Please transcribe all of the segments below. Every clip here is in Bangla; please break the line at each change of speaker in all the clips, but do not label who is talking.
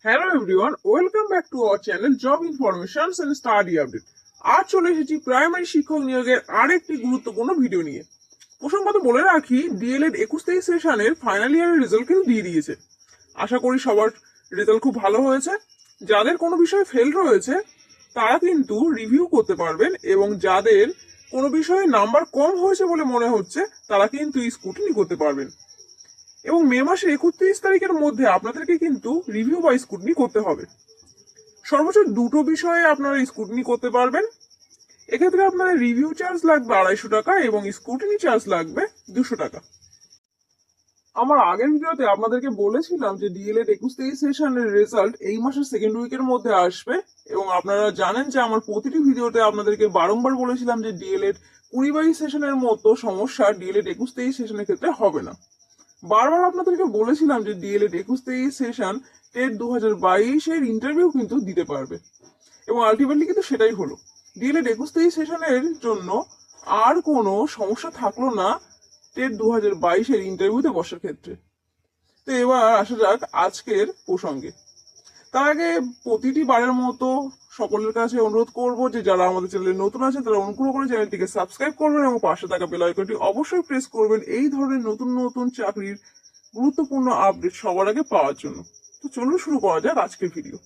Hello everyone, welcome back to our channel job informations and study update. আজ চলে এসেছি প্রাইমারি শিক্ষক নিয়োগের আরেকটি গুরুত্বপূর্ণ ভিডিও নিয়ে। প্রসঙ্গত বলে রাখি, ডিএলএড 21-23 সেশনের ফাইনাল ইয়ারের রেজাল্ট কিন্তু দিয়ে দিয়েছে। আশা করি সবার রেজাল্ট খুব ভালো হয়েছে। যাদের কোনো বিষয়ে ফেল রয়েছে তারা কিন্তু রিভিউ করতে পারবেন, এবং যাদের কোনো বিষয়ে নাম্বার কম হয়েছে বলে মনে হচ্ছে তারা কিন্তু স্কুটিনি করতে পারবেন। এবং মে মাসের 31 তারিখের মধ্যে আপনাদেরকে কিন্তু রিভিউ বা স্কুটনি করতে হবে। সর্বোচ্চ দুটো বিষয়ে আপনারা স্কুটনি করতে পারবেন। এক্ষেত্রে আপনাদের রিভিউ চার্জ লাগবে 250 টাকা এবং স্কুটনি চার্জ লাগবে 200 টাকা। আমার আগের ভিডিওতে আপনাদেরকে বলেছিলাম যে ডিএলএড 21-23 সেশনের রেজাল্ট এই মাসের সেকেন্ড উইকের মধ্যে আসবে, এবং আপনারা জানেন যে আমার প্রতিটি ভিডিওতে আপনাদেরকে বারংবার বলেছিলাম যে ডিএলএড 20-22 সেশনের মতো সমস্যা ডিএলএড 21-23 সেশনের ক্ষেত্রে হবে না। বারবার আপনাদেরকে বলেছিলাম যে ডিএলএড 21-23 সেশন টেট 2022 ইন্টারভিউ কিন্তু দিতে পারবে, এবং আলটিমেটলি কিন্তু সেটাই হলো। ডিএলএড 21-23 সেশনের জন্য আর কোনো সমস্যা থাকলো না টেট 2022 ইন্টারভিউতে বসার ক্ষেত্রে। তো এবার আসা যাক আজকের প্রসঙ্গে। তার আগে প্রতিটি বারের মতো সকলের কাছে অনুরোধ করব যে যারা আমাদের চ্যানেলে নতুন আছে তারা অনুগ্রহ করে চ্যানেলটিকে সাবস্ক্রাইব করবেন এবং পাশে থাকা বেল আইকনটি অবশ্যই প্রেস করবেন এই ধরনের নতুন নতুন চাকরির গুরুত্বপূর্ণ আপডেট সবার আগে পাওয়ার জন্য। তো চলুন শুরু করা যাক আজকের ভিডিও।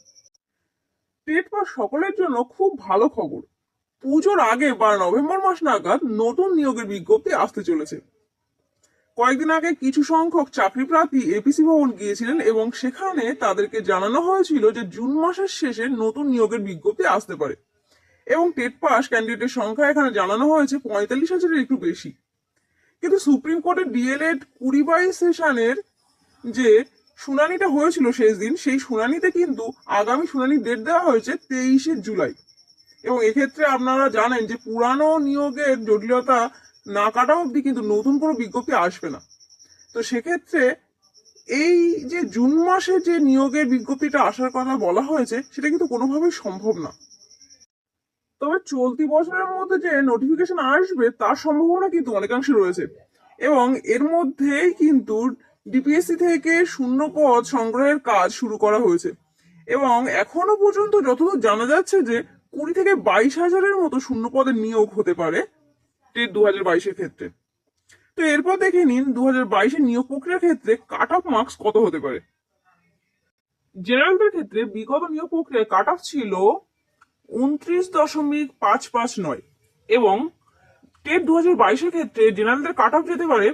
টেট পাস সকলের জন্য খুব ভালো খবর। পুজোর আগে বা নভেম্বর মাস নাগাদ নতুন নিয়োগের বিজ্ঞপ্তি আসতে চলেছে। কয়েকদিন আগে কিছু সংখ্যক চাকরি প্রার্থী এপিসি ভবন গিয়েছিলেন এবং সেখানে তাদেরকে জানানো হয়েছিল যে জুন মাসের শেষে নতুন নিয়োগের বিজ্ঞপ্তি আসতে পারে, এবং টেট পাস ক্যান্ডিডেটের সংখ্যা এখানে জানানো হয়েছে 45,000-এর একটু বেশি। কিন্তু সুপ্রিম কোর্টের ডিএলএড 20-22 সেশনের যে শুনানিটা হয়েছিল শেষ দিন, সেই শুনানিতে কিন্তু আগামী শুনানির ডেট দেওয়া হয়েছে 23শে জুলাই। এবং এক্ষেত্রে আপনারা জানেন যে পুরানো নিয়োগের জটিলতা না কাটা অবধি কিন্তু নতুন কোনো বিজ্ঞপ্তি আসবে না। তো সেক্ষেত্রে এই যে জুন মাসে যে নিয়োগের বিজ্ঞপ্তিটা আসার কথা বলা হয়েছে সেটা কিন্তু কোনোভাবেই সম্ভব না। তবে চলতি বছরের মধ্যে যে নোটিফিকেশন আসবে তার সম্ভাবনা কিন্তু অনেকাংশে রয়েছে, এবং এর মধ্যেই কিন্তু ডিপিএসসি থেকে শূন্য পদ সংগ্রহের কাজ শুরু করা হয়েছে, এবং এখনো পর্যন্ত যতদূর জানা যাচ্ছে যে 20,000-22,000-এর মতো শূন্য পদের নিয়োগ হতে পারে টেট 2022-এর ক্ষেত্রে। তো এরপর দেখে নিন 2022-এর নিয়োগ প্রক্রিয়ার ক্ষেত্রে কাট অফ মার্কস কত হতে পারে। জেনারেলদের ক্ষেত্রে বিগত নিয়োগ প্রক্রিয়ায় কাট অফ ছিল 29.559, এবং টেট 2022-এর ক্ষেত্রে জেনারেলদের কাট অফ যেতে পারে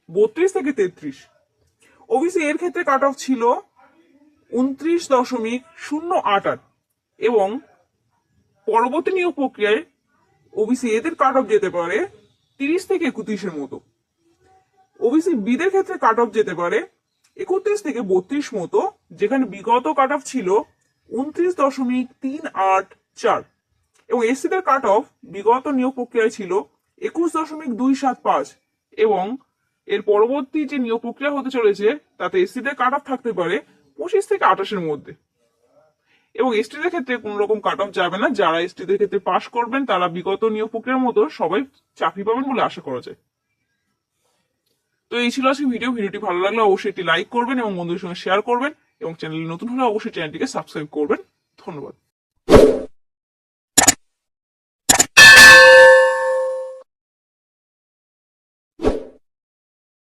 32 থেকে 33। ওবিসি এর ক্ষেত্রে কাট অফ ছিল 29.088, এবং পরবর্তী নিয়োগ প্রক্রিয়ায় ওবিসি এদের কাট অফ যেতে পারে 30 থেকে 31-এর মতো। ওবিসি বিদের ক্ষেত্রে কাট অফ যেতে পারে 31 থেকে 32 মতো, যেখানে বিগত কাট অফ ছিল 29.384, এবং এসসিদের কাট অফ বিগত নিয়োগ প্রক্রিয়ায় ছিল 21.275, এবং এর পরবর্তী যে নিয়োগ প্রক্রিয়া হতে চলেছে তাতে এসসিদের কাট অফ থাকতে পারে 25 থেকে 28-এর মধ্যে। এবং এসটিদের ক্ষেত্রে কোনো রকম কাট অফ যাবে না। যারা এসটিদের ক্ষেত্রে পাশ করবেন তারা বিগত নিয়োগ প্রক্রিয়ার মতো সবাই চাকরি পাবেন বলে আশা করা যায়। তো এই ছিল আজকে ভিডিওটি ভালো লাগলে অবশ্যই একটি লাইক করবেন এবং বন্ধুদের সঙ্গে শেয়ার করবেন, এবং চ্যানেলে নতুন হলে অবশ্যই চ্যানেলটিকে সাবস্ক্রাইব করবেন। ধন্যবাদ।